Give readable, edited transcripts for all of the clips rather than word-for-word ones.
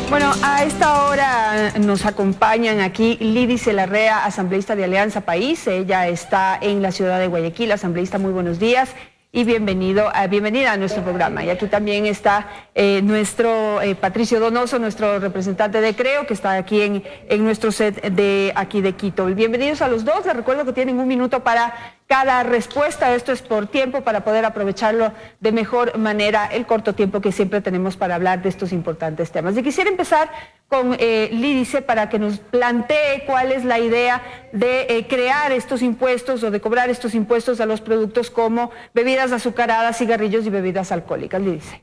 Bueno, a esta hora nos acompañan aquí Lídice Larrea, asambleísta de Alianza País. Ella está en la ciudad de Guayaquil. Asambleísta, muy buenos días y bienvenida a nuestro programa. Y aquí también está nuestro Patricio Donoso, nuestro representante de Creo, que está aquí en nuestro set de aquí de Quito. Bienvenidos a los dos. Les recuerdo que tienen un minuto para cada respuesta. Esto es por tiempo para poder aprovecharlo de mejor manera el corto tiempo que siempre tenemos para hablar de estos importantes temas. Y quisiera empezar con Lídice para que nos plantee cuál es la idea de crear estos impuestos o de cobrar estos impuestos a los productos como bebidas azucaradas, cigarrillos y bebidas alcohólicas. Lídice.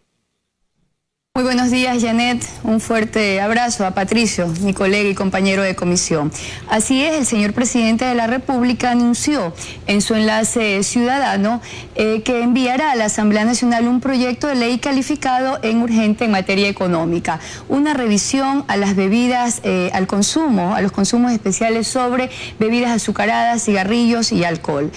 Muy buenos días, Janet. Un fuerte abrazo a Patricio, mi colega y compañero de comisión. Así es, el señor presidente de la República anunció en su enlace ciudadano que enviará a la Asamblea Nacional un proyecto de ley calificado en urgente en materia económica. Una revisión a las bebidas, al consumo, a los consumos especiales sobre bebidas azucaradas, cigarrillos y alcohol.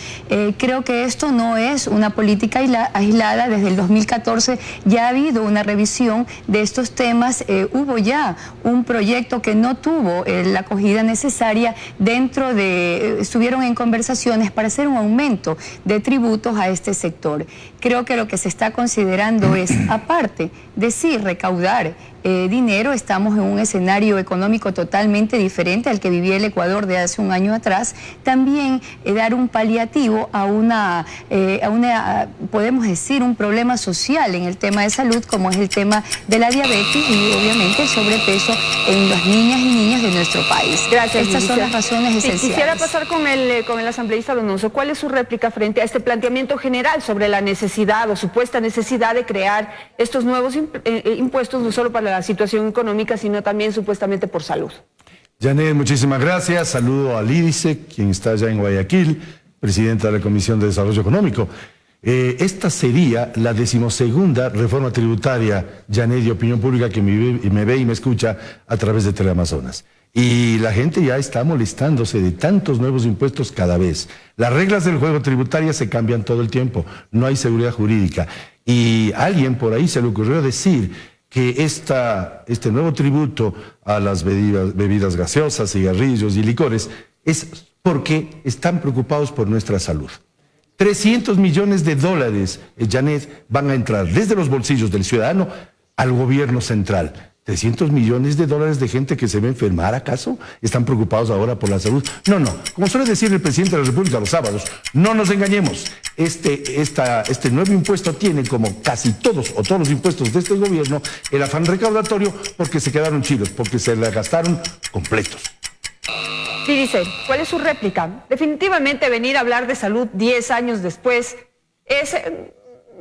Creo que esto no es una política aislada. Desde el 2014 ya ha habido una revisión de estos temas. Hubo ya un proyecto que no tuvo la acogida necesaria estuvieron en conversaciones para hacer un aumento de tributos a este sector. Creo que lo que se está considerando es, aparte de sí recaudar dinero, estamos en un escenario económico totalmente diferente al que vivía el Ecuador de hace un año atrás. También dar un paliativo a podemos decir, un problema social en el tema de salud, como es el tema de la diabetes y obviamente el sobrepeso en las niñas y niños de nuestro país. Gracias. Estas son las razones esenciales. Quisiera pasar con el asambleísta Donoso. ¿Cuál es su réplica frente a este planteamiento general sobre la necesidad o supuesta necesidad de crear estos nuevos impuestos, no solo para la situación económica, sino también supuestamente por salud? Janet, muchísimas gracias. Saludo a Lídice, quien está allá en Guayaquil, presidenta de la Comisión de Desarrollo Económico. Esta sería la 12ª reforma tributaria, Janet, de opinión pública, que me ve y me escucha a través de Teleamazonas. Y la gente ya está molestándose de tantos nuevos impuestos cada vez. Las reglas del juego tributario se cambian todo el tiempo, no hay seguridad jurídica. Y a alguien por ahí se le ocurrió decir que este nuevo tributo a las bebidas gaseosas, cigarrillos y licores es porque están preocupados por nuestra salud. 300 millones de dólares, Janet, van a entrar desde los bolsillos del ciudadano al gobierno central. 300 millones de dólares de gente que se va a enfermar, ¿acaso? ¿Están preocupados ahora por la salud? No, no. Como suele decir el presidente de la República los sábados, no nos engañemos. Este nuevo impuesto tiene, como casi todos los impuestos de este gobierno, el afán recaudatorio porque se quedaron chidos, porque se la gastaron completos. Sí, dice, ¿cuál es su réplica? Definitivamente venir a hablar de salud 10 años después es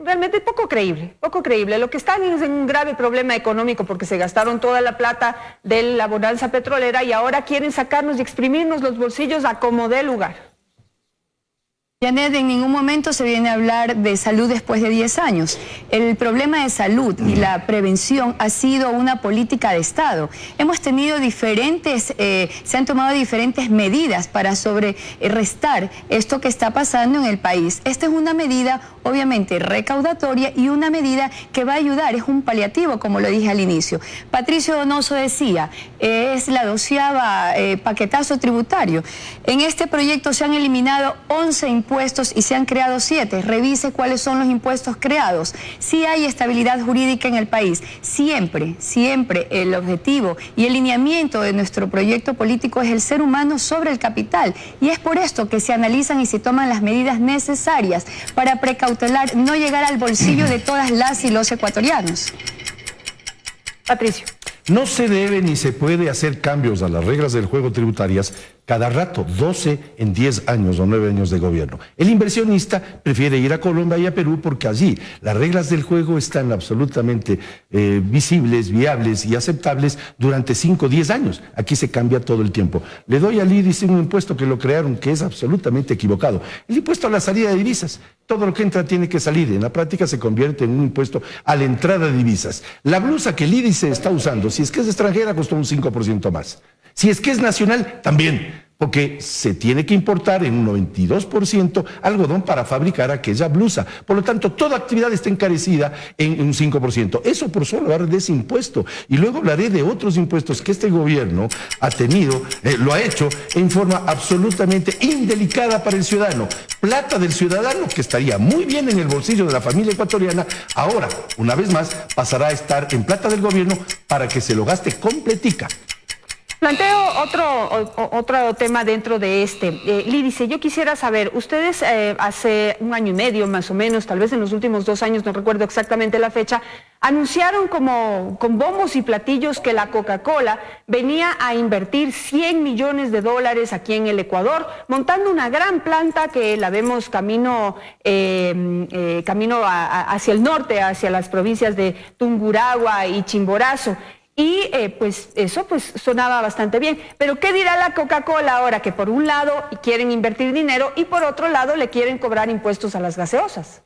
realmente poco creíble, poco creíble. Lo que están es en un grave problema económico porque se gastaron toda la plata de la bonanza petrolera y ahora quieren sacarnos y exprimirnos los bolsillos a como dé lugar. Janet, en ningún momento se viene a hablar de salud después de 10 años. El problema de salud y la prevención ha sido una política de Estado. Hemos tenido se han tomado diferentes medidas para restar esto que está pasando en el país. Esta es una medida obviamente recaudatoria y una medida que va a ayudar, es un paliativo, como lo dije al inicio. Patricio Donoso decía, es la 12ª paquetazo tributario. En este proyecto se han eliminado 11 impuestos y se han creado 7. Revise cuáles son los impuestos creados. Sí hay estabilidad jurídica en el país. Siempre el objetivo y el lineamiento de nuestro proyecto político es el ser humano sobre el capital. Y es por esto que se analizan y se toman las medidas necesarias para precautelar, no llegar al bolsillo de todas las y los ecuatorianos. Patricio. No se debe ni se puede hacer cambios a las reglas del juego tributarias cada rato, 12 en 10 años o 9 años de gobierno. El inversionista prefiere ir a Colombia y a Perú porque allí las reglas del juego están absolutamente visibles, viables y aceptables durante 5 o 10 años. Aquí se cambia todo el tiempo. Le doy al Lídice un impuesto que lo crearon que es absolutamente equivocado. El impuesto a la salida de divisas. Todo lo que entra tiene que salir. En la práctica se convierte en un impuesto a la entrada de divisas. La blusa que el Lídice está usando, si es que es extranjera, costó un 5% más. Si es que es nacional, también. porque se tiene que importar en un 92% algodón para fabricar aquella blusa. Por lo tanto, toda actividad está encarecida en un 5%. Eso por solo hablar de ese impuesto. Y luego hablaré de otros impuestos que este gobierno ha tenido, lo ha hecho en forma absolutamente indelicada para el ciudadano. Plata del ciudadano que estaría muy bien en el bolsillo de la familia ecuatoriana, ahora, una vez más, pasará a estar en plata del gobierno para que se lo gaste completica. Planteo otro tema dentro de este. Lídice, yo quisiera saber, ustedes hace un año y medio más o menos, tal vez en los últimos 2 años, no recuerdo exactamente la fecha, anunciaron como con bombos y platillos que la Coca-Cola venía a invertir $100 millones aquí en el Ecuador, montando una gran planta que la vemos camino hacia el norte, hacia las provincias de Tungurahua y Chimborazo. Y pues eso pues sonaba bastante bien. Pero ¿qué dirá la Coca-Cola ahora? Que por un lado quieren invertir dinero y por otro lado le quieren cobrar impuestos a las gaseosas.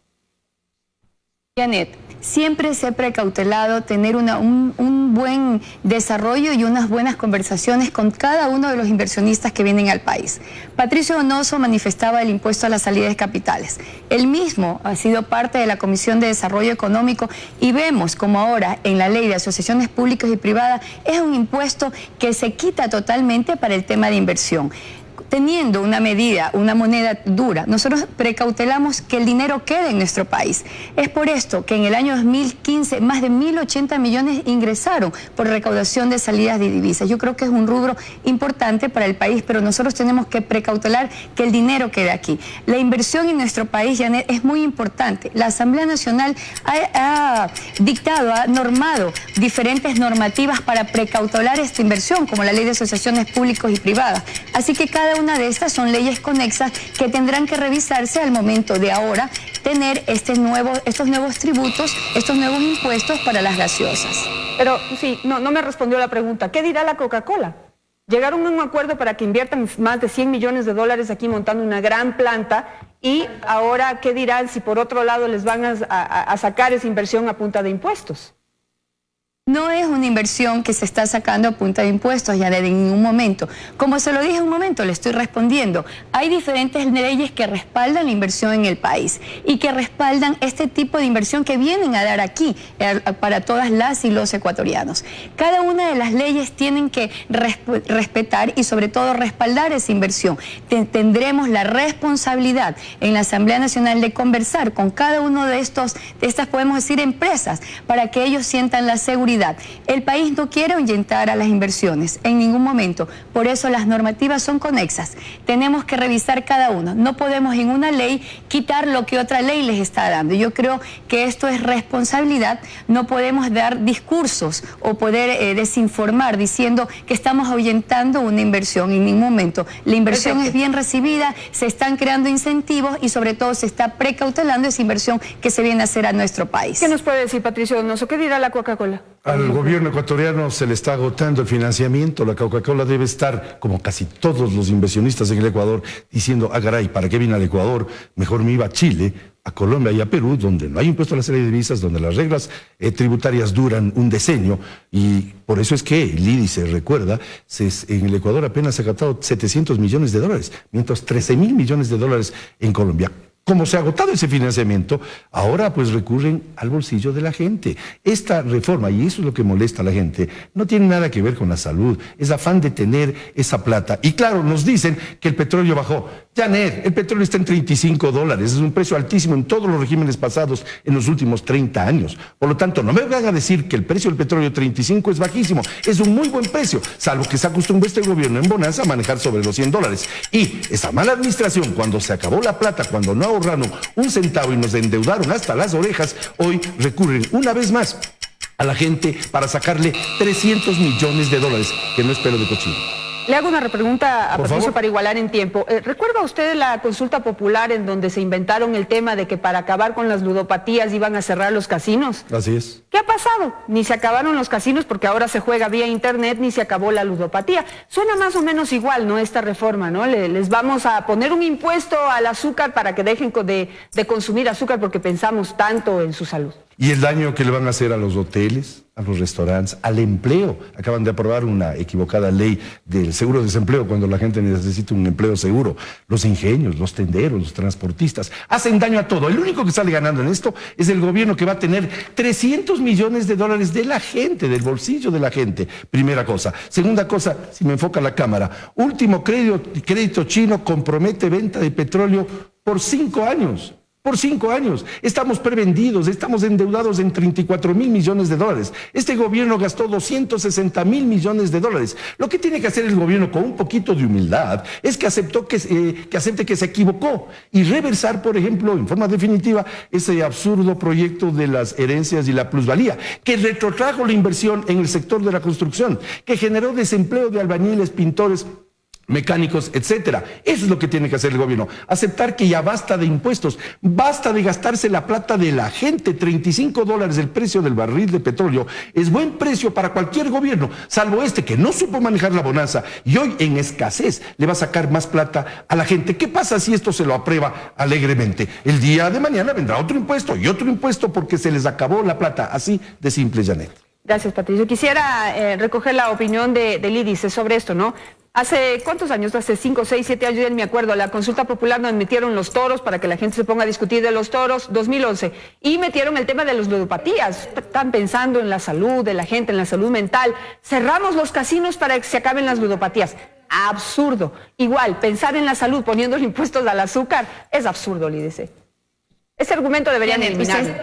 Janet, siempre se ha precautelado tener un buen desarrollo y unas buenas conversaciones con cada uno de los inversionistas que vienen al país. Patricio Donoso manifestaba el impuesto a las salidas de capitales. Él mismo ha sido parte de la Comisión de Desarrollo Económico y vemos como ahora en la ley de asociaciones públicas y privadas es un impuesto que se quita totalmente para el tema de inversión. Teniendo una medida, una moneda dura, nosotros precautelamos que el dinero quede en nuestro país. Es por esto que en el año 2015 más de 1.080 millones ingresaron por recaudación de salidas de divisas. Yo creo que es un rubro importante para el país, pero nosotros tenemos que precautelar que el dinero quede aquí. La inversión en nuestro país, Janet, es muy importante. La Asamblea Nacional ha dictado, ha normado diferentes normativas para precautelar esta inversión, como la Ley de Asociaciones Públicas y Privadas. Así que cada una de estas son leyes conexas que tendrán que revisarse al momento de ahora tener estos nuevos tributos, estos nuevos impuestos para las gaseosas. Pero sí, no me respondió la pregunta. ¿Qué dirá la Coca-Cola? Llegaron a un acuerdo para que inviertan más de $100 millones aquí montando una gran planta y ahora, ¿qué dirán si por otro lado les van a sacar esa inversión a punta de impuestos? No es una inversión que se está sacando a punta de impuestos ya de ningún momento. Como se lo dije en un momento, le estoy respondiendo. Hay diferentes leyes que respaldan la inversión en el país y que respaldan este tipo de inversión que vienen a dar aquí para todas las y los ecuatorianos. Cada una de las leyes tienen que respetar y sobre todo respaldar esa inversión. Tendremos la responsabilidad en la Asamblea Nacional de conversar con cada uno de estas podemos decir empresas para que ellos sientan la seguridad. El país no quiere ahuyentar a las inversiones en ningún momento, por eso las normativas son conexas. Tenemos que revisar cada uno. No podemos en una ley quitar lo que otra ley les está dando. Yo creo que esto es responsabilidad. No podemos dar discursos o poder desinformar diciendo que estamos ahuyentando una inversión en ningún momento. La inversión es bien recibida, se están creando incentivos y sobre todo se está precautelando esa inversión que se viene a hacer a nuestro país. ¿Qué nos puede decir Patricio Donoso? ¿Qué dirá la Coca-Cola? Al gobierno ecuatoriano se le está agotando el financiamiento. La Coca-Cola debe estar, como casi todos los inversionistas en el Ecuador, diciendo, caray, ¿para qué vine al Ecuador? Mejor me iba a Chile, a Colombia y a Perú, donde no hay impuesto a la serie de divisas, donde las reglas tributarias duran un decenio. Y por eso es que el índice, recuerda, en el Ecuador apenas se ha gastado $700 millones, mientras $13.000 millones en Colombia. Como se ha agotado ese financiamiento, ahora pues recurren al bolsillo de la gente. Esta reforma, y eso es lo que molesta a la gente, no tiene nada que ver con la salud, es afán de tener esa plata. Y claro, nos dicen que el petróleo bajó. Janet, el petróleo está en $35, es un precio altísimo en todos los regímenes pasados en los últimos 30 años. Por lo tanto, no me van a decir que el precio del petróleo 35 es bajísimo, es un muy buen precio, salvo que se acostumbró este gobierno en bonanza a manejar sobre los $100. Y esa mala administración, cuando se acabó la plata, cuando no ahorraron un centavo y nos endeudaron hasta las orejas, hoy recurren una vez más a la gente para sacarle $300 millones, que no es pelo de cochino. Le hago una repregunta a Patricio para igualar en tiempo. ¿Recuerda usted la consulta popular en donde se inventaron el tema de que para acabar con las ludopatías iban a cerrar los casinos? Así es. ¿Qué ha pasado? Ni se acabaron los casinos porque ahora se juega vía internet, ni se acabó la ludopatía. Suena más o menos igual, ¿no? Esta reforma, ¿no? Les vamos a poner un impuesto al azúcar para que dejen de consumir azúcar porque pensamos tanto en su salud. Y el daño que le van a hacer a los hoteles, a los restaurantes, al empleo. Acaban de aprobar una equivocada ley del seguro de desempleo cuando la gente necesita un empleo seguro. Los ingenios, los tenderos, los transportistas, hacen daño a todo. El único que sale ganando en esto es el gobierno, que va a tener 300 millones de dólares de la gente, del bolsillo de la gente. Primera cosa. Segunda cosa, si me enfoca la cámara, último crédito chino compromete venta de petróleo por 5 años. Por 5 años. Estamos prevendidos, estamos endeudados en 34.000 millones de dólares. Este gobierno gastó 260.000 millones de dólares. Lo que tiene que hacer el gobierno, con un poquito de humildad, es que acepte que se equivocó y reversar, por ejemplo, en forma definitiva, ese absurdo proyecto de las herencias y la plusvalía, que retrotrajo la inversión en el sector de la construcción, que generó desempleo de albañiles, pintores, mecánicos, etcétera. Eso es lo que tiene que hacer el gobierno. Aceptar que ya basta de impuestos, basta de gastarse la plata de la gente. $35 el precio del barril de petróleo es buen precio para cualquier gobierno, salvo este que no supo manejar la bonanza y hoy en escasez le va a sacar más plata a la gente. ¿Qué pasa si esto se lo aprueba alegremente? El día de mañana vendrá otro impuesto y otro impuesto porque se les acabó la plata. Así de simple, Janet. Gracias, Patricio. Quisiera recoger la opinión del índice sobre esto, ¿no? Hace, ¿cuántos años? Hace 5, 6, 7 años, ya me acuerdo, la consulta popular nos metieron los toros para que la gente se ponga a discutir de los toros, 2011, y metieron el tema de las ludopatías. Están pensando en la salud de la gente, en la salud mental. Cerramos los casinos para que se acaben las ludopatías. Absurdo. Igual, pensar en la salud poniéndole impuestos al azúcar es absurdo, Lídice. Ese argumento deberían eliminarlo.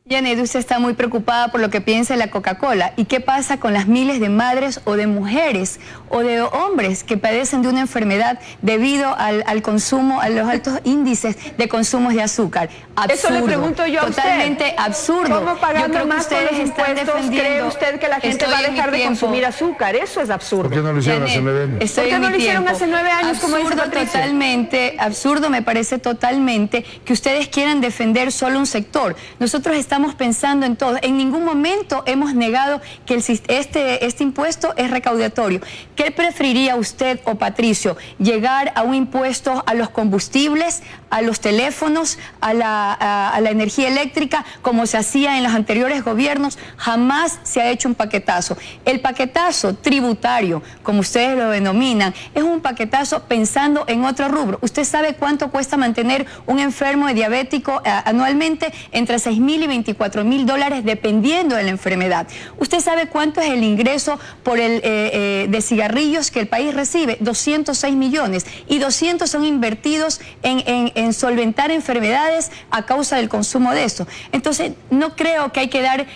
Janet, usted está muy preocupada por lo que piensa la Coca-Cola. ¿Y qué pasa con las miles de madres o de mujeres o de hombres que padecen de una enfermedad debido al consumo, a los altos índices de consumos de azúcar? Absurdo. Eso le pregunto yo a usted. Totalmente absurdo. ¿Cómo pagando más con los impuestos cree usted que la gente va a dejar de consumir azúcar? Eso es absurdo. ¿Por qué no lo hicieron hace 9 años? ¿Por qué no lo hicieron hace 9 años, como dice Patricio? Totalmente, absurdo me parece totalmente que ustedes quieran defender solo un sector. Nosotros estamos pensando en todo. En ningún momento hemos negado que este impuesto es recaudatorio. ¿Qué preferiría usted o Patricio? ¿Llegar a un impuesto a los combustibles, a los teléfonos, a la energía eléctrica, como se hacía en los anteriores gobiernos? Jamás se ha hecho un paquetazo. El paquetazo tributario, como ustedes lo denominan, es un paquetazo pensando en otro rubro. ¿Usted sabe cuánto cuesta mantener un enfermo de diabético anualmente? Entre $6.000 y $24.000 dependiendo de la enfermedad. ¿Usted sabe cuánto es el ingreso por de cigarrillos que el país recibe? 206 millones, y 200 son invertidos en solventar enfermedades a causa del consumo de eso. Entonces, no creo que hay que dar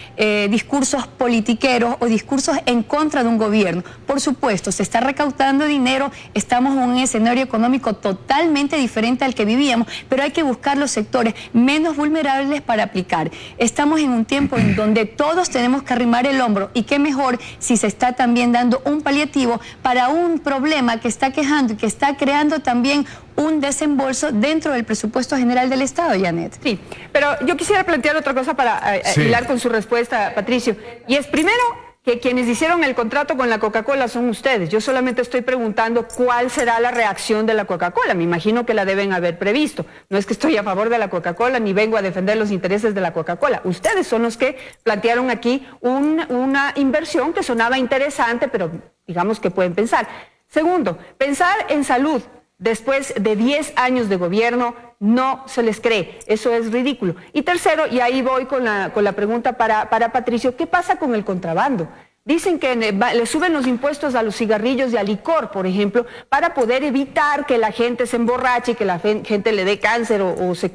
discursos politiqueros o discursos en contra de un gobierno. Por supuesto, se está recaudando dinero, estamos en un escenario económico totalmente diferente al que vivíamos, pero hay que buscar los sectores menos vulnerables para aplicar. Estamos en un tiempo en donde todos tenemos que arrimar el hombro, y qué mejor si se está también dando un paliativo para un problema que está quejando y que está creando también un desembolso dentro del presupuesto general del Estado, Janet. Sí, pero yo quisiera plantear otra cosa para hilar con su respuesta, Patricio, y es primero que quienes hicieron el contrato con la Coca-Cola son ustedes. Yo solamente estoy preguntando cuál será la reacción de la Coca-Cola. Me imagino que la deben haber previsto. No es que estoy a favor de la Coca-Cola ni vengo a defender los intereses de la Coca-Cola. Ustedes son los que plantearon aquí una inversión que sonaba interesante, pero digamos que pueden pensar. Segundo, pensar en salud después de 10 años de gobierno no se les cree, eso es ridículo. Y tercero, y ahí voy con la pregunta para Patricio, ¿qué pasa con el contrabando? Dicen que le suben los impuestos a los cigarrillos y al licor, por ejemplo, para poder evitar que la gente se emborrache y que la gente le dé cáncer o se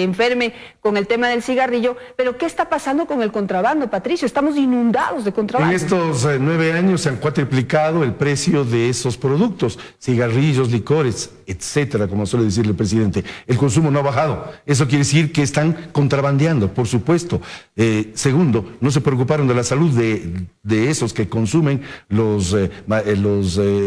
enferme con el tema del cigarrillo. Pero ¿qué está pasando con el contrabando, Patricio? Estamos inundados de contrabando. En estos 9 años se han cuatriplicado el precio de esos productos, cigarrillos, licores, etcétera, como suele decir el presidente. El consumo no ha bajado. Eso quiere decir que están contrabandeando, por supuesto. Segundo, no se preocuparon de la salud de de esos que consumen los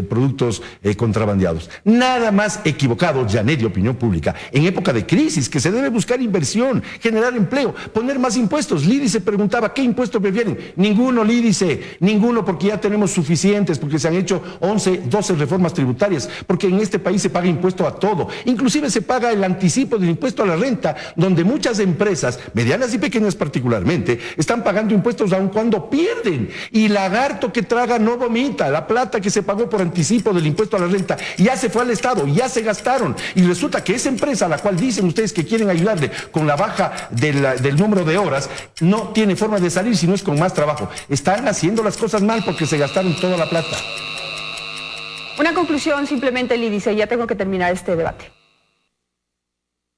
productos contrabandeados. Nada más equivocado, Janet, de opinión pública. En época de crisis, que se debe buscar inversión, generar empleo, poner más impuestos. Lidy se preguntaba, ¿qué impuestos prefieren? Ninguno, Lidy, ninguno, porque ya tenemos suficientes, porque se han hecho 11, 12 reformas tributarias, porque en este país se paga impuesto a todo. Inclusive se paga el anticipo del impuesto a la renta, donde muchas empresas, medianas y pequeñas particularmente, están pagando impuestos aun cuando pierden. Y lagarto que traga no vomita. La plata que se pagó por anticipo del impuesto a la renta ya se fue al Estado, ya se gastaron. Y resulta que esa empresa a la cual dicen ustedes que quieren ayudarle con la baja del número de horas, no tiene forma de salir si no es con más trabajo. Están haciendo las cosas mal porque se gastaron toda la plata. Una conclusión simplemente, Lidy, ya tengo que terminar este debate.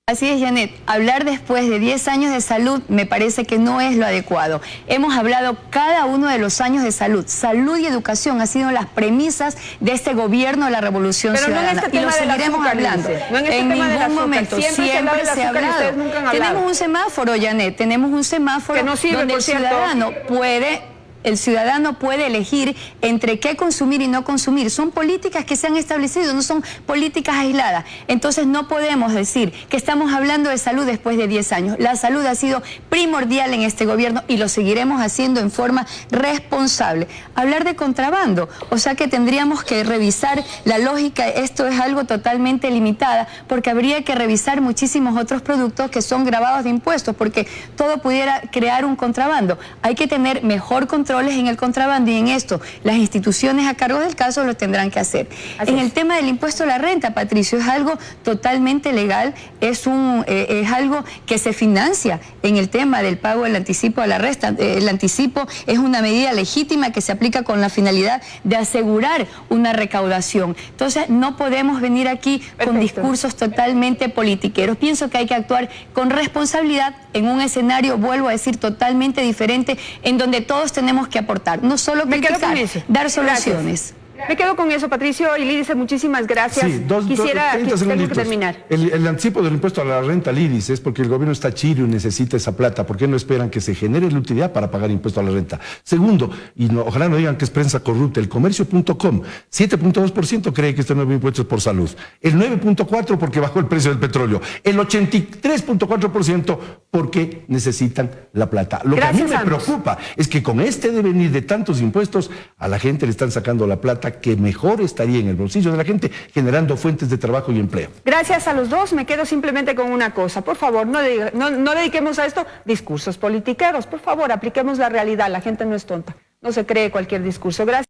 Así es, Janet. Hablar después de 10 años de salud me parece que no es lo adecuado. Hemos hablado cada uno de los años de salud. Salud y educación han sido las premisas de este gobierno de la Revolución Ciudadana. No en este tema, y lo seguiremos hablando. No en este en tema ningún momento. Siempre se ha hablado. Tenemos un semáforo, Janet. Tenemos un semáforo que no sirve, donde el ciudadano puede elegir entre qué consumir y no consumir. Son políticas que se han establecido, no son políticas aisladas. Entonces no podemos decir que estamos hablando de salud después de 10 años. La salud ha sido primordial en este gobierno y lo seguiremos haciendo en forma responsable. Hablar de contrabando, o sea que tendríamos que revisar la lógica. Esto es algo totalmente limitada, porque habría que revisar muchísimos otros productos que son gravados de impuestos, porque todo pudiera crear un contrabando. Hay que tener mejor control en el contrabando, y en esto las instituciones a cargo del caso lo tendrán que hacer. En el tema del impuesto a la renta, Patricio, es algo totalmente legal, es algo que se financia en el tema del pago del anticipo a la renta. El anticipo es una medida legítima que se aplica con la finalidad de asegurar una recaudación. Entonces no podemos venir aquí con discursos totalmente politiqueros. Pienso que hay que actuar con responsabilidad en un escenario, vuelvo a decir, totalmente diferente, en donde todos tenemos que aportar, no solo criticar, dar soluciones. Me quedo con eso, Patricio, y Lidice, muchísimas gracias. Sí, tengo que terminar. El anticipo del impuesto a la renta, Lidice, es porque el gobierno está chirio y necesita esa plata. ¿Por qué no esperan que se genere la utilidad para pagar impuesto a la renta? Segundo, y ojalá no digan que es prensa corrupta, el comercio.com, 7.2% cree que este nuevo impuesto es por salud. El 9.4% porque bajó el precio del petróleo. El 83.4% porque necesitan la plata. Lo que a mí me preocupa es que con este devenir de tantos impuestos, a la gente le están sacando la plata que mejor estaría en el bolsillo de la gente, generando fuentes de trabajo y empleo. Gracias a los dos. Me quedo simplemente con una cosa. Por favor, no dediquemos a esto discursos politiqueros. Por favor, apliquemos la realidad. La gente no es tonta. No se cree cualquier discurso. Gracias.